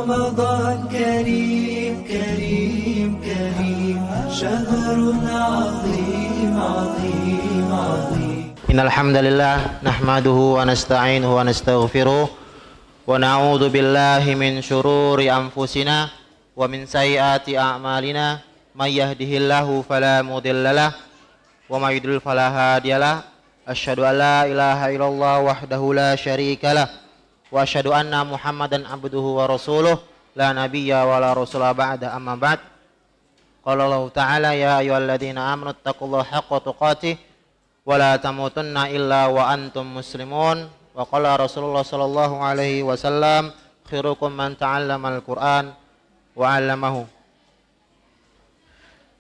رمضان كريم كريم كريم شهر عظيم عظيم عظيم إن الحمد لله نحمده ونستعينه ونستغفره ونعوذ بالله من شرور أنفسنا ومن سيئات أعمالنا من يهده الله فلا مضل له وما يضلل فلا هادي له أشهد أن لا إله إلا الله وحده لا شريك له وأشهد أن محمدا عبده ورسوله لا نبي ولا رسول بعد أما بعد قال الله تعالى يا أيها الذين آمنوا اتقوا الله حق تقاته ولا تموتن إلا وأنتم مسلمون وقال رسول الله صلى الله عليه وسلم خيركم من تعلم القرآن وعلمه.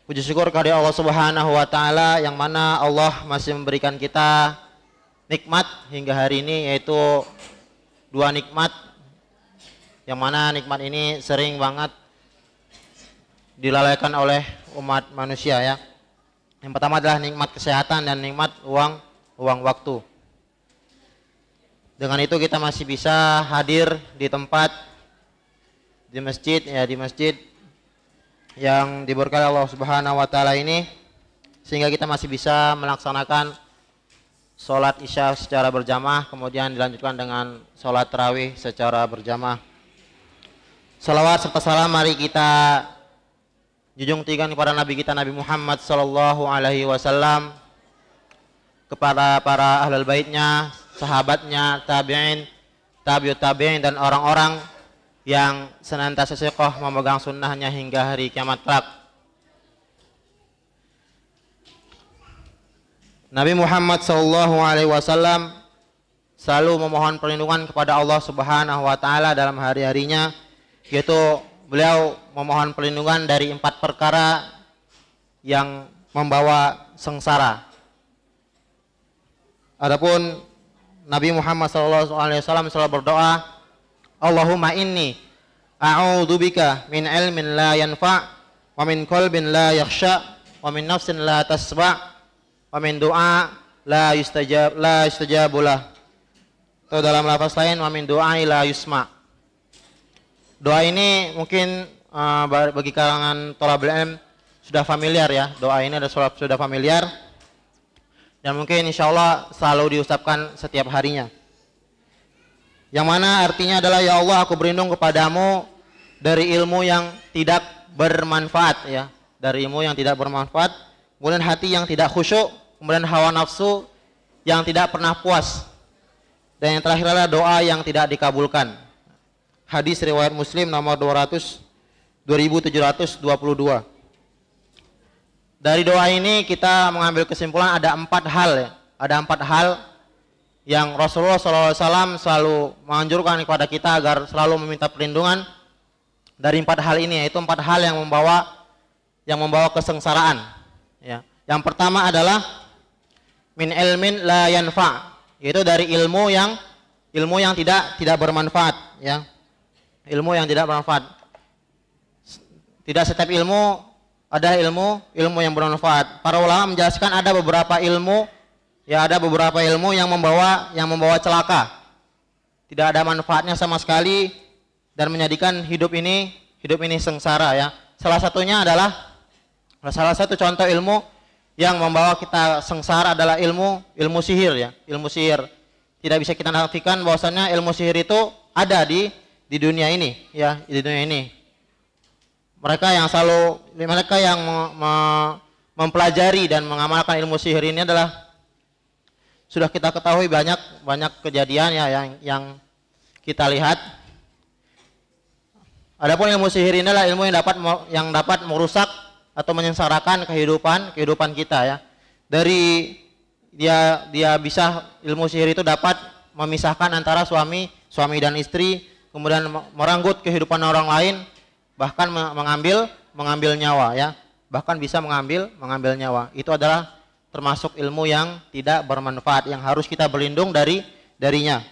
Puji syukur kepada Allah Subhanahu wa taala yang mana Allah masih memberikan kita nikmat hingga hari ini, yaitu dua nikmat yang mana nikmat ini sering banget dilalaikan oleh umat manusia ya. Yang pertama adalah nikmat kesehatan dan nikmat uang waktu. Dengan itu kita masih bisa hadir di tempat di masjid yang diberkahi Allah Subhanahu wa taala ini, sehingga kita masih bisa melaksanakan sholat isya secara berjamaah, kemudian dilanjutkan dengan sholat tarawih secara berjamaah. Salawat serta salam mari kita junjung tinggikan kepada Nabi kita Nabi Muhammad sallallahu alaihi wasallam, kepada para ahlul baitnya, sahabatnya, tabi'in, tabi'ut tabi'in dan orang-orang yang senantiasa istiqomah memegang sunnahnya hingga hari kiamat kelak. Nabi Muhammad sallallahu alaihi wasallam selalu memohon perlindungan kepada Allah Subhanahu wa taala dalam hari-harinya, yaitu beliau memohon perlindungan dari 4 perkara yang membawa sengsara. Adapun Nabi Muhammad sallallahu alaihi wasallam selalu berdoa, Allahumma inni a'udzubika min ilmin la yanfa' wa min qalbin la yakhsha wa min nafsin la tasba' wa min du'a la yustajabulah. Atau dalam lafaz lain wa min du'ai la yusma. Doa ini mungkin bagi kalangan thalabul ilm sudah familiar ya. Doa ini sudah familiar dan mungkin insyaallah selalu diucapkan setiap harinya. Yang mana artinya adalah, ya Allah, aku berlindung kepadamu dari ilmu yang tidak bermanfaat ya, dari ilmu yang tidak bermanfaat, kemudian hati yang tidak khusyuk, kemudian hawa nafsu yang tidak pernah puas, dan yang terakhir adalah doa yang tidak dikabulkan. Hadis riwayat Muslim nomor 2722. Dari doa ini kita mengambil kesimpulan ada 4 hal ya. Ada 4 hal yang Rasulullah SAW selalu menganjurkan kepada kita agar selalu meminta perlindungan dari 4 hal ini, yaitu 4 hal yang membawa kesengsaraan ya. Yang pertama adalah min ilmin la yanfa', yaitu dari ilmu yang tidak bermanfaat ya. Ilmu yang tidak bermanfaat. Tidak setiap ilmu ada ilmu yang bermanfaat. Para ulama menjelaskan ada beberapa ilmu yang membawa celaka. Tidak ada manfaatnya sama sekali dan menjadikan hidup ini sengsara ya. Salah satu contoh ilmu yang membawa kita sengsara adalah ilmu sihir ya. Ilmu sihir. Tidak bisa kita nafikan bahwasanya ilmu sihir itu ada di dunia ini ya, di dunia ini. Mereka yang mempelajari dan mengamalkan ilmu sihir ini adalah, sudah kita ketahui banyak kejadian ya yang kita lihat. Adapun ilmu sihir ini adalah ilmu yang dapat merusak atau menyengsarakan kehidupan kita ya. Dari dia bisa, ilmu sihir itu dapat memisahkan antara suami dan istri, kemudian merenggut kehidupan orang lain, bahkan mengambil nyawa ya. Bahkan bisa mengambil nyawa. Itu adalah termasuk ilmu yang tidak bermanfaat yang harus kita berlindung darinya.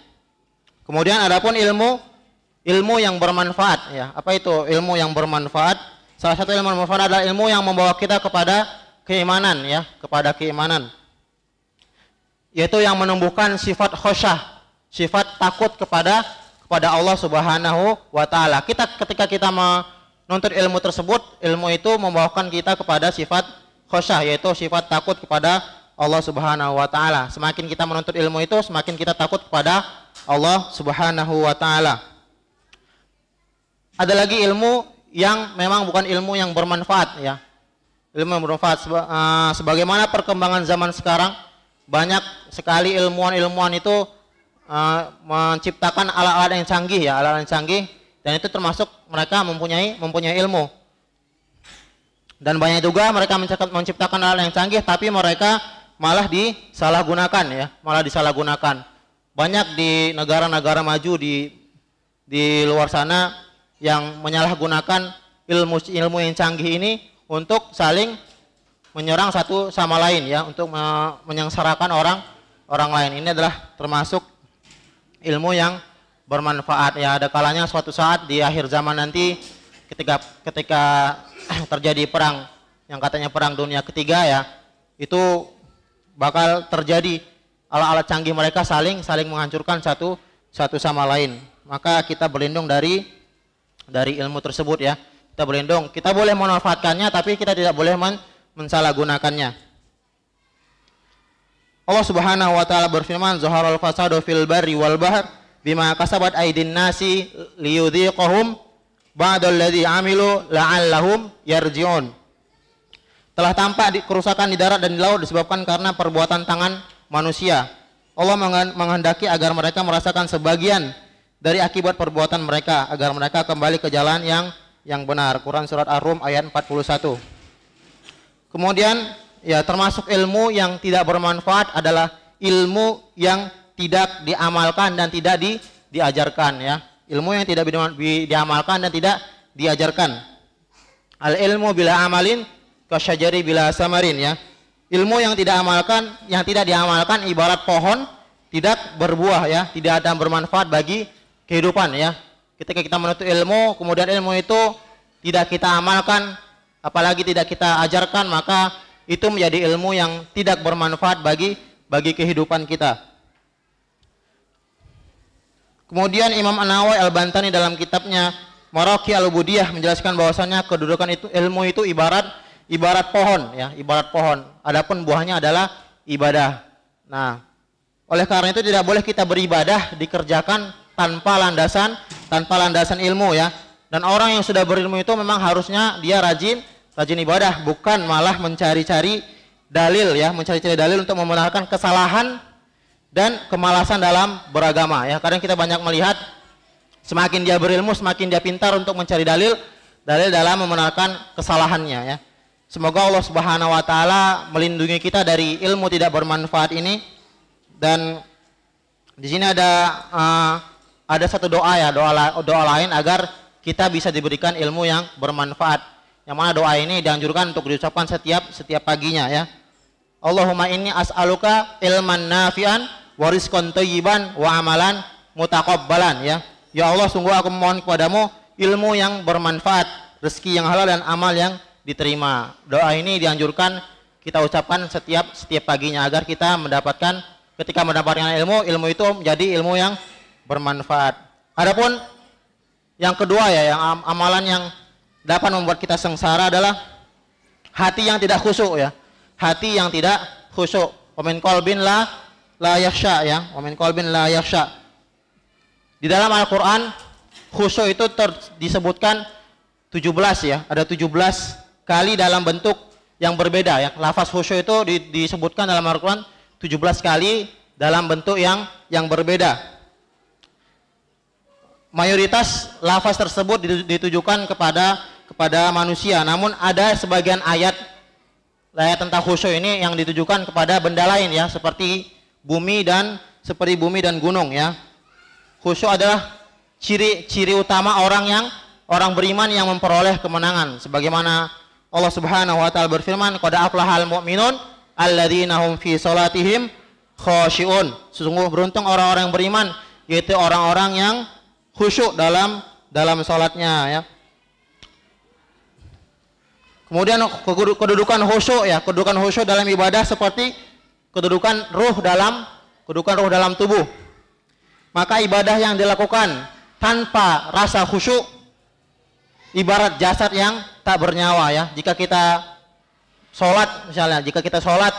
Kemudian adapun ilmu yang bermanfaat ya. Apa itu ilmu yang bermanfaat? Salah satu ilmu yang bermanfaat adalah ilmu yang membawa kita kepada keimanan ya, kepada keimanan. Yaitu yang menumbuhkan sifat khosyah, sifat takut kepada kepada Allah Subhanahu wa taala. Ketika kita menuntut ilmu tersebut, ilmu itu membawakan kita kepada sifat khasyah, yaitu sifat takut kepada Allah Subhanahu wa taala. Semakin kita menuntut ilmu itu, semakin kita takut kepada Allah Subhanahu wa taala. Ada lagi ilmu yang memang bukan ilmu yang bermanfaat ya. Ilmu yang bermanfaat sebagaimana perkembangan zaman sekarang, banyak sekali ilmuwan itu menciptakan alat-alat yang canggih ya, alat-alat yang canggih, dan itu termasuk mereka mempunyai ilmu. Dan banyak juga mereka menciptakan alat yang canggih tapi mereka malah disalahgunakan ya, malah disalahgunakan. Banyak di negara-negara maju di luar sana yang menyalahgunakan ilmu yang canggih ini untuk saling menyerang satu sama lain ya, untuk menyengsarakan orang lain. Ini adalah termasuk ilmu yang bermanfaat ya. Ada kalanya suatu saat di akhir zaman nanti ketika terjadi perang yang katanya perang dunia ketiga ya, itu bakal terjadi alat-alat canggih mereka saling menghancurkan satu sama lain. Maka kita berlindung dari ilmu tersebut ya. Kita berlindung, kita boleh memanfaatkannya tapi kita tidak boleh mensalahgunakannya. Allah Subhanahu wa taala berfirman, "Zaharal fasadu fil barri wal bahr bima kasabat aydin nasi liyudhiqahum ba'dal ladzi amilu la'allahum yarji'un." Telah tampak kerusakan di darat dan di laut disebabkan karena perbuatan tangan manusia. Allah menghendaki agar mereka merasakan sebagian dari akibat perbuatan mereka, agar mereka kembali ke jalan yang benar. Quran surat Ar-Rum ayat 41. Kemudian ya, termasuk ilmu yang tidak bermanfaat adalah ilmu yang tidak diamalkan dan tidak diajarkan ya. Ilmu yang tidak diamalkan dan tidak diajarkan. Al ilmu bila amalin kasyajari bila samarin ya. Ilmu yang tidak diamalkan ibarat pohon tidak berbuah ya, tidak ada bermanfaat bagi kehidupan ya. Ketika kita menuntut ilmu, kemudian ilmu itu tidak kita amalkan, apalagi tidak kita ajarkan, maka itu menjadi ilmu yang tidak bermanfaat bagi kehidupan kita. Kemudian Imam An-Nawawi Al-Bantani dalam kitabnya Maraqi Al-Ubudiyah menjelaskan bahwasannya kedudukan ilmu itu ibarat pohon ya, ibarat pohon. Adapun buahnya adalah ibadah. Nah, oleh karena itu tidak boleh kita beribadah dikerjakan tanpa landasan ilmu ya. Dan orang yang sudah berilmu itu memang harusnya dia rajin ibadah, bukan malah mencari-cari dalil ya, mencari-cari dalil untuk membenarkan kesalahan dan kemalasan dalam beragama ya. Kadang kita banyak melihat semakin dia berilmu, semakin dia pintar untuk mencari dalil dalam membenarkan kesalahannya ya. Semoga Allah Subhanahu wa taala melindungi kita dari ilmu tidak bermanfaat ini. Dan di sini ada satu doa ya, doa lain agar kita bisa diberikan ilmu yang bermanfaat. Yang mana doa ini dianjurkan untuk diucapkan setiap paginya ya. Allahumma inni as'aluka ilman nafi'an wa rizqan thayyiban wa amalan mutaqabbalan ya. Ya Allah, sungguh aku memohon kepadamu ilmu yang bermanfaat, rezeki yang halal dan amal yang diterima. Doa ini dianjurkan kita ucapkan setiap paginya agar kita ketika mendapatkan ilmu itu menjadi ilmu yang bermanfaat. Adapun yang kedua ya, yang amalan yang dapat membuat kita sengsara adalah hati yang tidak khusyuk ya. Hati yang tidak khusyuk. Wa min qalbin la yakhsha ya. Wa min qalbin la yakhsha. Di dalam Al-Qur'an khusyuk itu disebutkan 17 ya. Ada 17 kali dalam bentuk yang berbeda ya. Lafaz khusyuk itu disebutkan dalam Al-Qur'an 17 kali dalam bentuk yang berbeda. Mayoritas lafaz tersebut ditujukan kepada manusia, namun ada sebagian ayat tentang khusyuk ini yang ditujukan kepada benda lain ya, seperti bumi dan gunung ya. Khusyuk adalah ciri utama orang beriman yang memperoleh kemenangan, sebagaimana Allah Subhanahu wa taala berfirman, qad aflahal mu'minun alladzina hum fi salatihim khashi'un. Sesungguhnya beruntung orang-orang yang beriman, yaitu orang-orang yang khusyuk dalam salatnya ya. Kemudian kedudukan khusyuk dalam ibadah seperti kedudukan ruh dalam tubuh. Maka ibadah yang dilakukan tanpa rasa khusyuk ibarat jasad yang tak bernyawa ya. Jika kita sholat misalnya, jika kita sholat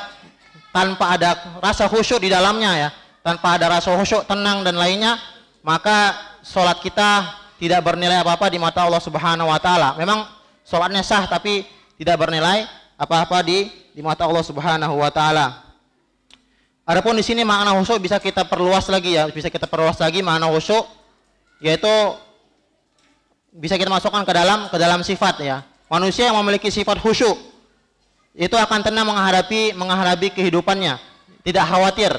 tanpa ada rasa khusyuk di dalamnya ya, tanpa ada rasa khusyuk, tenang dan lainnya, maka sholat kita tidak bernilai apa-apa di mata Allah Subhanahu wa taala. Memang sholatnya sah tapi tidak bernilai apa-apa di mata Allah Subhanahu wa taala. Adapun di sini makna khusyuk bisa kita perluas lagi ya, bisa kita perluas lagi makna khusyuk, yaitu bisa kita masukkan ke dalam sifat ya. Manusia yang memiliki sifat khusyuk itu akan tenang menghadapi kehidupannya, tidak khawatir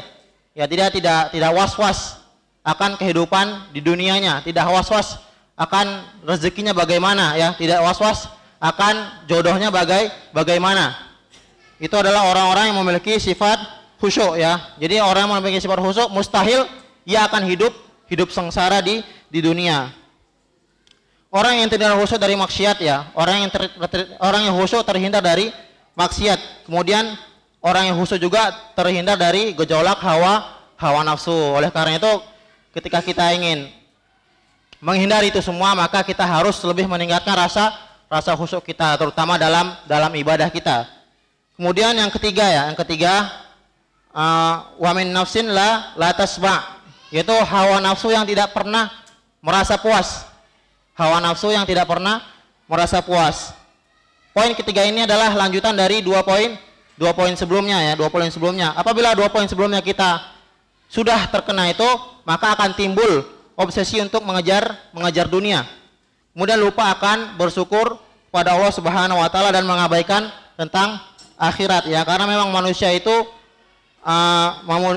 ya, tidak was-was akan kehidupan di dunianya, tidak was-was akan rezekinya bagaimana ya, tidak was-was akan jodohnya bagaimana. Itu adalah orang-orang yang memiliki sifat khusyuk ya. Jadi orang yang memiliki sifat khusyuk mustahil ia akan hidup sengsara di dunia. Orang yang tidak khusyuk dari maksiat ya, orang yang khusyuk terhindar dari maksiat. Kemudian orang yang khusyuk juga terhindar dari gejolak hawa nafsu. Oleh karena itu ketika kita ingin menghindari itu semua, maka kita harus lebih meningkatkan rasa khusyuk kita, terutama dalam ibadah kita. Kemudian yang ketiga wa min nafsin la tasba', yaitu hawa nafsu yang tidak pernah merasa puas. Hawa nafsu yang tidak pernah merasa puas. Poin ketiga ini adalah lanjutan dari dua poin sebelumnya ya, Apabila 2 poin sebelumnya kita sudah terkena itu, maka akan timbul obsesi untuk mengejar dunia. Kemudian lupa akan bersyukur pada Allah Subhanahu wa taala dan mengabaikan tentang akhirat ya, karena memang manusia itu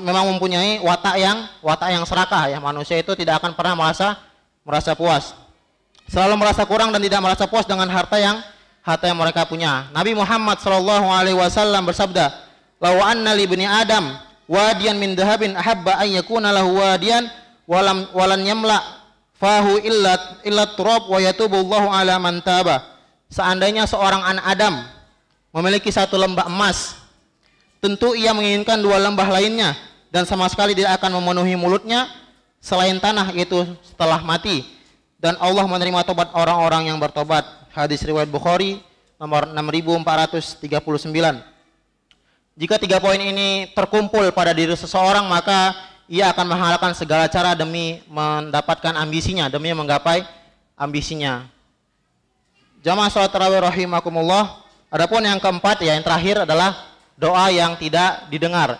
memang mempunyai watak yang serakah ya. Manusia itu tidak akan pernah merasa puas. Selalu merasa kurang dan tidak merasa puas dengan harta yang mereka punya. Nabi Muhammad sallallahu alaihi wasallam bersabda, "Law anna li bani Adam wadiyan min dhahabin ahabba an yakuna lahu wadiyan walan yamla fahu illa turab wa yatubu Allahu ala man taba." Seandainya seorang anak Adam memiliki satu lembah emas, tentu ia menginginkan 2 lembah lainnya dan sama sekali tidak akan memenuhi mulutnya selain tanah itu setelah mati. Dan Allah menerima tobat orang-orang yang bertobat. Hadis riwayat Bukhari nomor 6439. Jika 3 poin ini terkumpul pada diri seseorang, maka ia akan menghalalkan segala cara demi mendapatkan ambisinya, demi menggapai ambisinya. Jamaah salat tarawih rahimakumullah. Adapun yang keempat ya, yang terakhir adalah doa yang tidak didengar.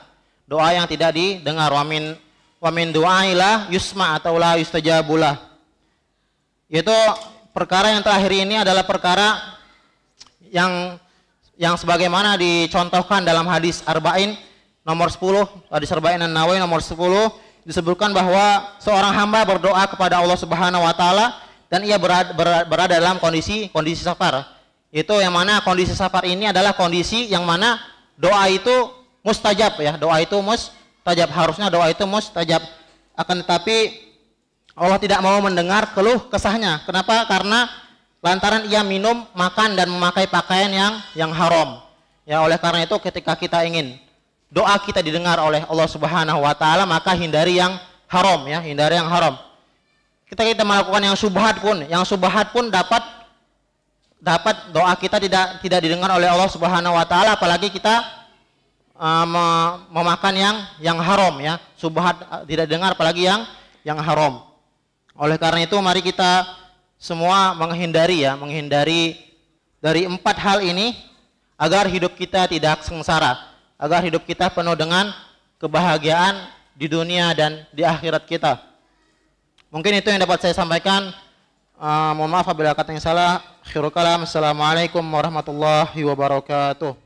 Doa yang tidak didengar. Wa min du'ai la yusma atau la yustajabulah. Yaitu perkara yang terakhir ini adalah perkara yang sebagaimana dicontohkan dalam hadis Arba'in nomor 10, hadis Arba'in An-Nawawi nomor 10, disebutkan bahwa seorang hamba berdoa kepada Allah Subhanahu wa taala dan ia berada dalam kondisi safar. Itu yang mana kondisi safar ini adalah kondisi yang mana doa itu mustajab ya, doa itu mustajab, harusnya doa itu mustajab. Akan tetapi Allah tidak mau mendengar keluh kesahnya. Kenapa? Karena lantaran ia minum, makan dan memakai pakaian yang haram. Ya, oleh karena itu ketika kita ingin doa kita didengar oleh Allah Subhanahu wa taala, maka hindari yang haram ya, hindari yang haram. Kita melakukan yang subhat pun dapat doa kita tidak didengar oleh Allah Subhanahu wa taala, apalagi kita memakan yang haram ya. Subhat tidak dengar apalagi yang haram. Oleh karena itu mari kita semua menghindari dari 4 hal ini agar hidup kita tidak sengsara, agar hidup kita penuh dengan kebahagiaan di dunia dan di akhirat kita. Mungkin itu yang dapat saya sampaikan. Mohon maaf apabila kata yang salah. Akhirul kalam. Assalamualaikum warahmatullahi wabarakatuh.